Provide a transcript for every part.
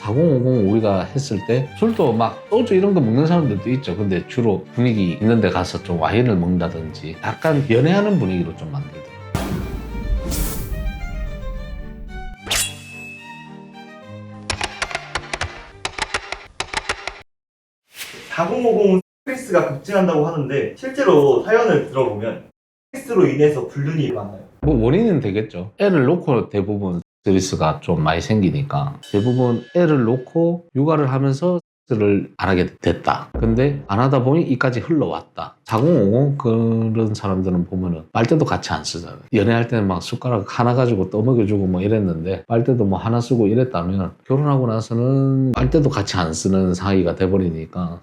4050 우리가 했을 때 술도 막 소주 이런 거 먹는 사람들도 있죠. 근데 주로 분위기 있는 데 가서 좀 와인을 먹는다든지 약간 연애하는 분위기로 좀 만들더라고요. 4050 스트레스가 급증한다고 하는데 실제로 사연을 들어보면 스트레스로 인해서 불륜이 많아요. 뭐 원인은 되겠죠. 애를 놓고 대부분 스트레스가 좀 많이 생기니까 대부분 애를 놓고 육아를 하면서 스트레스를 안 하게 됐다. 근데 안 하다 보니 이까지 흘러왔다. 4050 그런 사람들은 보면은 빨대도 같이 안 쓰잖아요. 연애할 때는 막 숟가락 하나 가지고 떠먹여주고 뭐 이랬는데 빨대도 뭐 하나 쓰고 이랬다면 결혼하고 나서는 빨대도 같이 안 쓰는 사이가 돼버리니까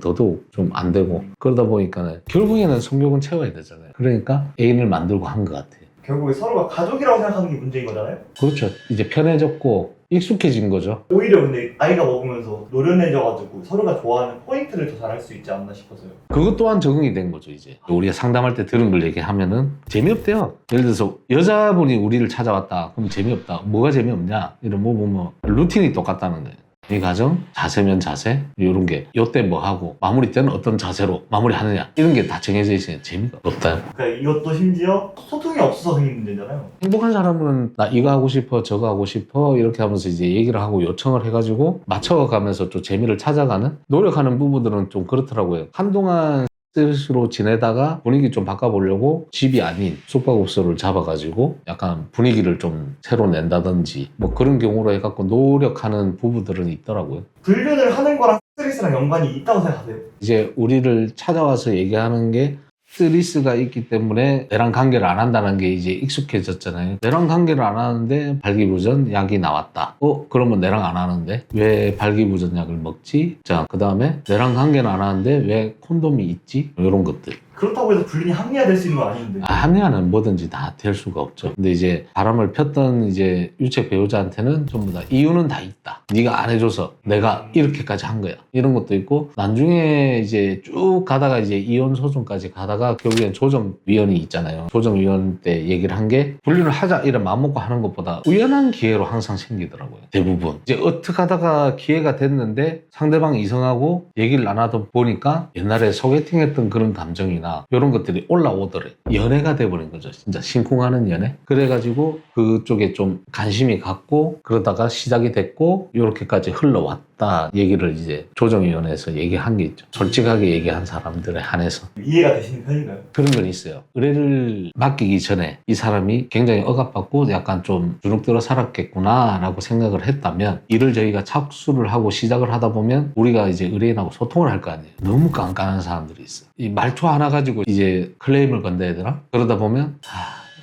더더욱 좀 안 되고 그러다 보니까 결국에는 성욕은 채워야 되잖아요. 그러니까 애인을 만들고 한 것 같아요. 결국에 서로가 가족이라고 생각하는 게 문제인 거잖아요. 그렇죠. 이제 편해졌고 익숙해진 거죠. 오히려 근데 나이가 먹으면서 노련해져가지고 서로가 좋아하는 포인트를 더 잘할 수 있지 않나 싶어서요. 그것 또한 적응이 된 거죠. 이제 우리가 상담할 때 들은 걸 얘기하면은 재미없대요. 예를 들어서 여자분이 우리를 찾아왔다. 그럼 재미없다. 뭐가 재미없냐? 이런 뭐 루틴이 똑같다는 거예요. 이 과정, 자세면 자세, 이런 게 요때 뭐 하고 마무리 때는 어떤 자세로 마무리하느냐 이런 게 다 정해져 있으니 재미가 없다. 그러니까 이것도 심지어 소통이 없어서 생긴 문제잖아요. 행복한 사람은 나 이거 하고 싶어 저거 하고 싶어 이렇게 하면서 이제 얘기를 하고 요청을 해가지고 맞춰가면서 좀 재미를 찾아가는 노력하는 부부들은 좀 그렇더라고요. 한동안 스트레스로 지내다가 분위기 좀 바꿔보려고 집이 아닌 숙박업소를 잡아가지고 약간 분위기를 좀 새로 낸다든지 뭐 그런 경우로 해갖고 노력하는 부부들은 있더라고요. 불륜을 하는 거랑 스트레스랑 연관이 있다고 생각하세요? 이제 우리를 찾아와서 얘기하는 게 스트레스가 있기 때문에 내랑 관계를 안 한다는 게 이제 익숙해졌잖아요. 내랑 관계를 안 하는데 발기부전 약이 나왔다. 그러면 내랑 안 하는데 왜 발기부전 약을 먹지? 자, 그 다음에 내랑 관계는 안 하는데 왜 콘돔이 있지? 이런 것들. 그렇다고 해서 불륜이 합리화될 수 있는 건 아닌데. 합리화는 뭐든지 다 될 수가 없죠. 근데 이제 바람을 폈던 이제 유책 배우자한테는 전부 다 이유는 다 있다. 네가 안 해줘서 내가 이렇게까지 한 거야. 이런 것도 있고 나중에 이제 쭉 가다가 이제 이혼 소송까지 가다가 결국엔 조정위원이 있잖아요. 조정위원 때 얘기를 한 게 불륜을 하자 이런 마음 먹고 하는 것보다 우연한 기회로 항상 생기더라고요. 대부분. 이제 어떻게 하다가 기회가 됐는데 상대방 이성하고 얘기를 안 하다 보니까 옛날에 소개팅했던 그런 감정이나 이런 것들이 올라오더래. 연애가 돼버린 거죠. 진짜 심쿵하는 연애. 그래가지고 그쪽에 좀 관심이 갔고 그러다가 시작이 됐고 이렇게까지 흘러왔다 얘기를 이제 조정위원회에서 얘기한 게 있죠. 솔직하게 얘기한 사람들에 한해서. 이해가 되시는 편인가요? 그런 건 있어요. 의뢰를 맡기기 전에 이 사람이 굉장히 억압받고 약간 좀 주눅들어 살았겠구나 라고 생각을 했다면 이를 저희가 착수를 하고 시작을 하다 보면 우리가 이제 의뢰인하고 소통을 할 거 아니에요. 너무 깐깐한 사람들이 있어요. 이 말투 하나 가지고 이제 클레임을 건다야 되나? 그러다 보면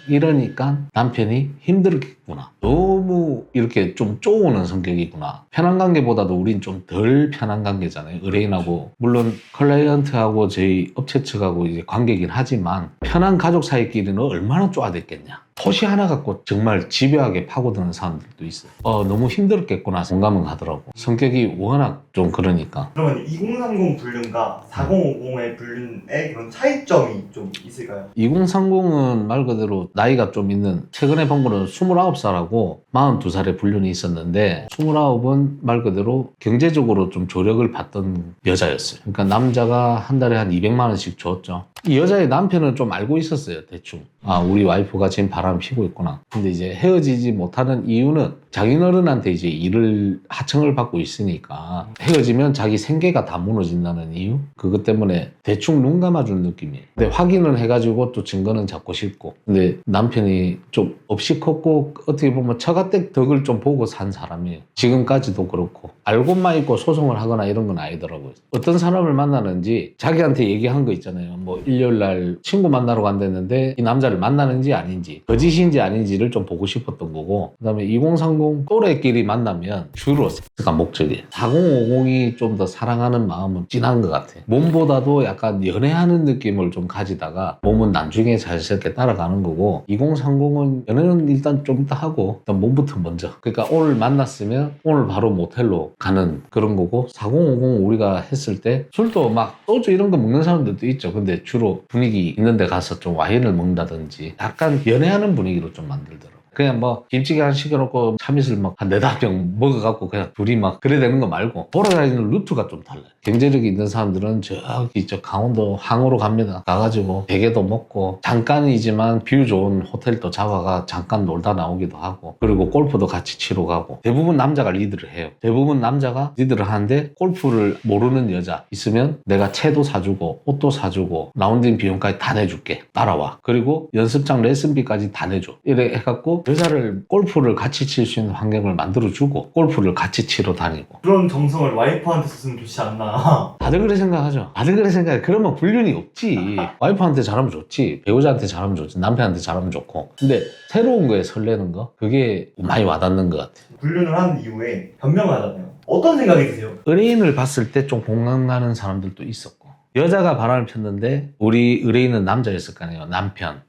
이러니까 남편이 힘들겠구나. 너무 이렇게 좀 쪼우는 성격이구나. 편한 관계보다도 우린 좀 덜 편한 관계잖아요. 의뢰인하고. 물론 클라이언트하고 저희 업체 측하고 이제 관계긴 하지만 편한 가족 사이끼리는 얼마나 쪼아댔겠냐. 토시 하나 갖고 정말 집요하게 파고드는 사람들도 있어요. 너무 힘들었겠구나 공감은 가더라고. 성격이 워낙 좀 그러니까. 그러면 2030 불륜과 4050의 불륜의 그런 차이점이 좀 있을까요? 2030은 말 그대로 나이가 좀 있는 최근에 본 거는 29살하고 42살의 불륜이 있었는데 29은 말 그대로 경제적으로 좀 조력을 받던 여자였어요. 그러니까 남자가 한 달에 한 200만 원씩 줬죠. 이 여자의 남편은 좀 알고 있었어요. 대충. 우리 와이프가 지금 바람 피고 있구나. 근데 이제 헤어지지 못하는 이유는 장인어른한테 이제 일을 하청을 받고 있으니까 헤어지면 자기 생계가 다 무너진다는 이유? 그것 때문에 대충 눈 감아준 느낌이에요. 근데 확인을 해가지고 또 증거는 잡고 싶고. 근데 남편이 좀 없이 컸고 어떻게 보면 처가댁 덕을 좀 보고 산 사람이에요. 지금까지도 그렇고. 알고만 있고 소송을 하거나 이런 건 아니더라고요. 어떤 사람을 만나는지 자기한테 얘기한 거 있잖아요. 뭐 일요일날 친구 만나러 간댔는데 이 남자를 만나는지 아닌지 거짓인지 아닌지를 좀 보고 싶었던 거고 그 다음에 2030 또래끼리 만나면 주로 섹스가 목적이에요. 4050이 좀 더 사랑하는 마음은 진한 것 같아요. 몸보다도 약간 연애하는 느낌을 좀 가지다가 몸은 나중에 자연스럽게 따라가는 거고 2030은 연애는 일단 좀 이따 하고 일단 몸부터 먼저. 그러니까 오늘 만났으면 오늘 바로 모텔로 가는 그런 거고 4050 우리가 했을 때 술도 막 소주 이런 거 먹는 사람들도 있죠. 근데 주로 분위기 있는 데 가서 좀 와인을 먹는다든지 약간 연애하는 분위기로 좀 만들더라고요. 그냥 뭐 김치찌개 한 시켜놓고 참이슬 막 한 4-5병 먹어갖고 그냥 둘이 막 그래 되는 거 말고 돌아다니는 루트가 좀 달라요. 경제력이 있는 사람들은 저기 저 강원도 항으로 갑니다. 가가지고 대게도 먹고 잠깐이지만 뷰 좋은 호텔도 잡아가 잠깐 놀다 나오기도 하고 그리고 골프도 같이 치러 가고 대부분 남자가 리드를 해요. 대부분 남자가 리드를 하는데 골프를 모르는 여자 있으면 내가 채도 사주고 옷도 사주고 라운딩 비용까지 다 내줄게. 따라와. 그리고 연습장 레슨비까지 다 내줘. 이래 해갖고 여자를 골프를 같이 칠 수 있는 환경을 만들어주고 골프를 같이 치러 다니고 그런 정성을 와이프한테 줬으면 좋지 않나. 다들 그래 생각하죠. 다들 그래 생각해. 그러면 불륜이 없지. 와이프한테 잘하면 좋지. 배우자한테 잘하면 좋지. 남편한테 잘하면 좋고. 근데 새로운 거에 설레는 거 그게 많이 와닿는 것 같아요. 불륜을 한 이후에 변명을 하잖아요. 어떤 생각이 드세요? 의뢰인을 봤을 때 좀 공감가는 사람들도 있었고 여자가 바람을 폈는데 우리 의뢰인은 남자였을 거 아니에요. 남편.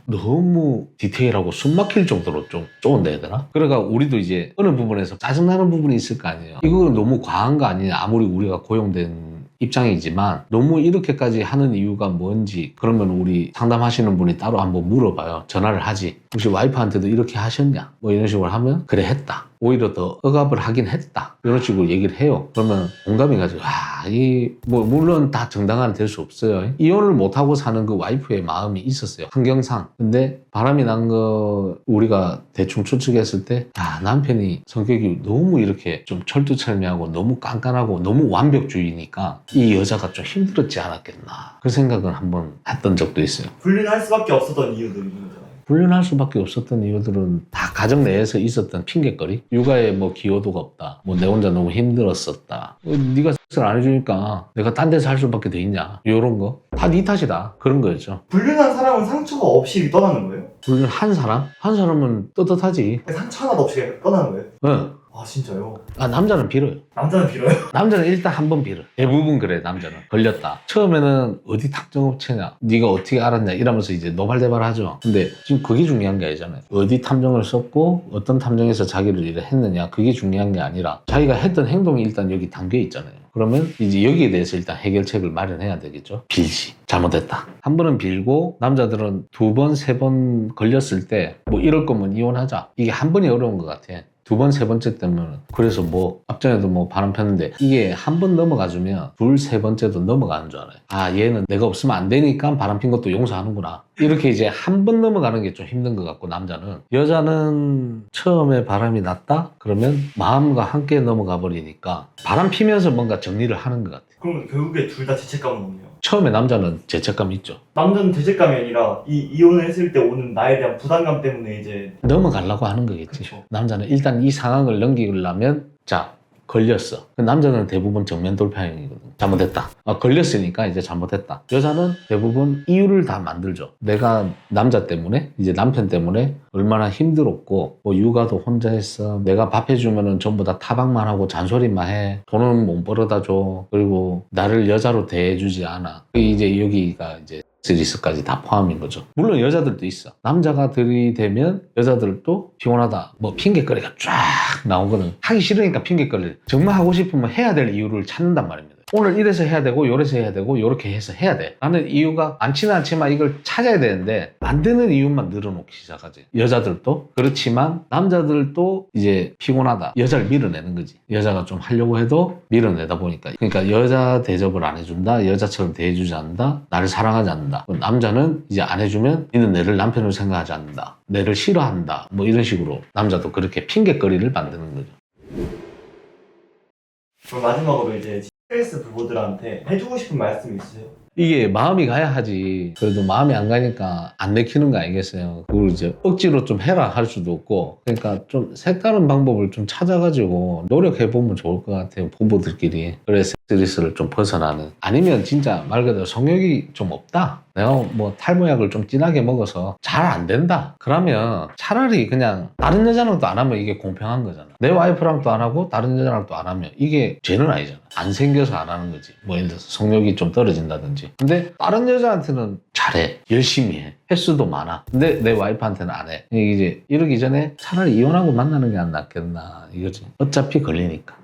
너무 디테일하고 숨 막힐 정도로 좀 좋은데 해야 되나? 그러니까 우리도 이제 어느 부분에서 짜증나는 부분이 있을 거 아니에요. 이거는 너무 과한 거 아니냐. 아무리 우리가 고용된 입장이지만 너무 이렇게까지 하는 이유가 뭔지 그러면 우리 상담하시는 분이 따로 한번 물어봐요. 전화를 하지. 혹시 와이프한테도 이렇게 하셨냐? 뭐 이런 식으로 하면 그래 했다. 오히려 더 억압을 하긴 했다. 이런 식으로 얘기를 해요. 그러면 공감이 가지고 뭐 물론 다 정당화는 될 수 없어요. 이혼을 못하고 사는 그 와이프의 마음이 있었어요. 환경상. 근데 바람이 난 거 우리가 대충 추측했을 때 남편이 성격이 너무 이렇게 좀 철두철미하고 너무 깐깐하고 너무 완벽주의니까 이 여자가 좀 힘들었지 않았겠나. 그 생각은 한번 했던 적도 있어요. 불륜할 수밖에 없었던 이유들이 있는 거잖아요. 불륜할 수밖에 없었던 이유들은 다 가정 내에서 있었던 핑계거리. 육아에 뭐 기여도가 없다. 뭐 내 혼자 너무 힘들었었다. 네가 섹스를 안 해주니까 내가 딴 데서 할 수밖에 돼 있냐. 이런 거. 다 네 탓이다. 그런 거였죠. 불륜한 사람은 상처가 없이 떠나는 거예요? 불륜한 사람? 한 사람은 떳떳하지. 상처 하나도 없이 떠나는 거예요? 응. 아 진짜요? 남자는 빌어요. 남자는 빌어요? 남자는 일단 한 번 빌어. 대부분 그래 남자는. 걸렸다. 처음에는 어디 탐정업체냐 네가 어떻게 알았냐 이러면서 이제 노발대발 하죠. 근데 지금 그게 중요한 게 아니잖아요. 어디 탐정을 썼고 어떤 탐정에서 자기를 일을 했느냐 그게 중요한 게 아니라 자기가 했던 행동이 일단 여기 담겨 있잖아요. 그러면 이제 여기에 대해서 일단 해결책을 마련해야 되겠죠. 빌지. 잘못했다. 한 번은 빌고 남자들은 2번, 3번 걸렸을 때 뭐 이럴 거면 이혼하자. 이게 한 번이 어려운 것 같아. 2번, 3번째 때면 그래서 뭐 앞전에도 뭐 바람 폈는데 이게 한 번 넘어가주면 2, 3번째도 넘어가는 줄 알아요. 얘는 내가 없으면 안 되니까 바람 핀 것도 용서하는구나. 이렇게 이제 한 번 넘어가는 게 좀 힘든 것 같고 남자는. 여자는 처음에 바람이 났다? 그러면 마음과 함께 넘어가 버리니까 바람 피면서 뭔가 정리를 하는 것 같아요. 그러면 결국에 둘 다 죄책감은 없네요. 처음에 남자는 죄책감이 있죠. 남자는 죄책감이 아니라 이혼을 했을 때 오는 나에 대한 부담감 때문에 이제 넘어가려고 하는 거겠지. 그쵸. 남자는 일단 이 상황을 넘기려면 걸렸어. 남자는 대부분 정면 돌파형이거든. 잘못했다. 걸렸으니까 이제 잘못했다. 여자는 대부분 이유를 다 만들죠. 내가 남자 때문에 이제 남편 때문에 얼마나 힘들었고 뭐 육아도 혼자 했어. 내가 밥 해주면은 전부 다 타박만 하고 잔소리만 해. 돈은 못 벌어다 줘. 그리고 나를 여자로 대해주지 않아. 이제 여기가 이제 리스까지 다 포함인 거죠. 물론 여자들도 있어. 남자가 들이대면 여자들도 피곤하다. 뭐 핑계거리가 쫙 나오거든. 하기 싫으니까 핑계거리. 정말 하고 싶으면 해야 될 이유를 찾는단 말입니다. 오늘 이래서 해야 되고 요래서 해야 되고 요렇게 해서 해야 돼 라는 이유가 많지는 않지만 이걸 찾아야 되는데 만드는 이유만 늘어놓기 시작하지. 여자들도 그렇지만 남자들도 이제 피곤하다. 여자를 밀어내는 거지. 여자가 좀 하려고 해도 밀어내다 보니까. 그러니까 여자 대접을 안 해준다. 여자처럼 대해주지 않는다. 나를 사랑하지 않는다. 남자는 이제 안 해주면 너는 내를 남편으로 생각하지 않는다. 내를 싫어한다. 뭐 이런 식으로 남자도 그렇게 핑계거리를 만드는 거죠. 그럼 마지막으로 이제 스트레스 부부들한테 해주고 싶은 말씀이 있으세요? 이게 마음이 가야 하지. 그래도 마음이 안 가니까 안 내키는 거 아니겠어요. 그걸 이제 억지로 좀 해라 할 수도 없고. 그러니까 좀 색다른 방법을 좀 찾아가지고 노력해보면 좋을 것 같아요. 부부들끼리. 그래서 스트레스를 좀 벗어나는. 아니면 진짜 말 그대로 성욕이 좀 없다. 내가 뭐 탈모약을 좀 진하게 먹어서 잘 안 된다. 그러면 차라리 그냥 다른 여자랑 또 안 하면 이게 공평한 거잖아. 내 와이프랑 또 안 하고 다른 여자랑 또 안 하면 이게 죄는 아니잖아. 안 생겨서 안 하는 거지. 뭐 예를 들어서 성욕이 좀 떨어진다든지. 근데 다른 여자한테는 잘해. 열심히 해. 횟수도 많아. 근데 내 와이프한테는 안 해. 이제 이러기 전에 차라리 이혼하고 만나는 게 안 낫겠나 이거지. 어차피 걸리니까.